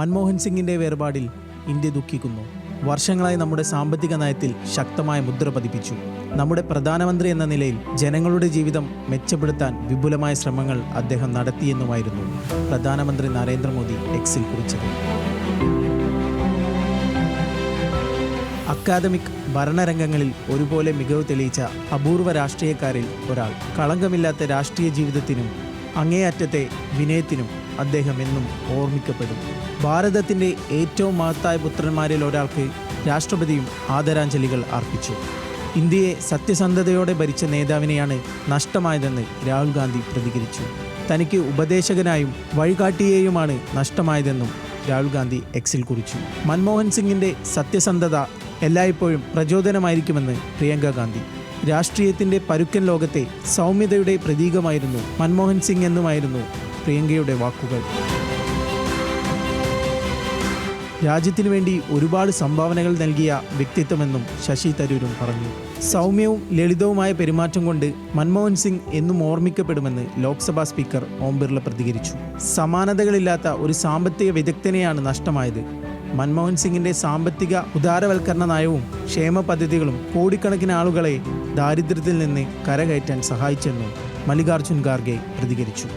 മൻമോഹൻ സിംഗിന്റെ വേർപാടിൽ ഇന്ത്യ ദുഃഖിക്കുന്നു. വർഷങ്ങളായി നമ്മുടെ സാമ്പത്തിക നയത്തിൽ ശക്തമായ മുദ്ര പതിപ്പിച്ചു. നമ്മുടെ പ്രധാനമന്ത്രി എന്ന നിലയിൽ ജനങ്ങളുടെ ജീവിതം മെച്ചപ്പെടുത്താൻ വിപുലമായ ശ്രമങ്ങൾ അദ്ദേഹം നടത്തിയെന്നുമായിരുന്നു പ്രധാനമന്ത്രി നരേന്ദ്രമോദി എക്സിൽ കുറിച്ചത്. അക്കാദമിക് ഭരണരംഗങ്ങളിൽ ഒരുപോലെ മികവ് തെളിയിച്ച അപൂർവ രാഷ്ട്രീയക്കാരിൽ ഒരാൾ. കളങ്കമില്ലാത്ത രാഷ്ട്രീയ ജീവിതത്തിനും അങ്ങേയറ്റത്തെ വിനയത്തിനും അദ്ദേഹം എന്നും ഓർമ്മിക്കപ്പെടും. ഭാരതത്തിൻ്റെ ഏറ്റവും മഹത്തായ പുത്രന്മാരിൽ ഒരാൾക്ക് രാഷ്ട്രപതിയും ആദരാഞ്ജലികൾ അർപ്പിച്ചു. ഇന്ത്യയെ സത്യസന്ധതയോടെ ഭരിച്ച നേതാവിനെയാണ് നഷ്ടമായതെന്ന് രാഹുൽ ഗാന്ധി പ്രതികരിച്ചു. തനിക്ക് ഉപദേശകനായും വഴികാട്ടിയെയുമാണ് നഷ്ടമായതെന്നും രാഹുൽ ഗാന്ധി എക്സിൽ കുറിച്ചു. മൻമോഹൻ സിംഗിൻ്റെ സത്യസന്ധത എല്ലായ്പ്പോഴും പ്രചോദനമായിരിക്കുമെന്ന് പ്രിയങ്ക ഗാന്ധി. രാഷ്ട്രീയത്തിൻ്റെ പരുക്കൻ ലോകത്തെ സൗമ്യതയുടെ പ്രതീകമായിരുന്നു മൻമോഹൻ സിംഗ് എന്നുമായിരുന്നു പ്രിയങ്കയുടെ വാക്കുകൾ. രാജ്യത്തിനു വേണ്ടി ഒരുപാട് സംഭാവനകൾ നൽകിയ വ്യക്തിത്വമെന്നും ശശി തരൂരും പറഞ്ഞു. സൗമ്യവും ലളിതവുമായ പെരുമാറ്റം കൊണ്ട് മൻമോഹൻ സിംഗ് എന്നും ഓർമ്മിക്കപ്പെടുമെന്ന് ലോക്സഭാ സ്പീക്കർ ഓം ബിർള പ്രതികരിച്ചു. സമാനതകളില്ലാത്ത ഒരു സാമ്പത്തിക വിദഗ്ധനെയാണ് നഷ്ടമായത്. മൻമോഹൻ സിംഗിന്റെ സാമ്പത്തിക ഉദാരവൽക്കരണ നയവും ക്ഷേമ പദ്ധതികളും കോടിക്കണക്കിന് ആളുകളെ ദാരിദ്ര്യത്തിൽ നിന്ന് കരകയറ്റാൻ സഹായിച്ചെന്നും മല്ലികാർജ്ജുൻ ഖാർഗെ പ്രതികരിച്ചു.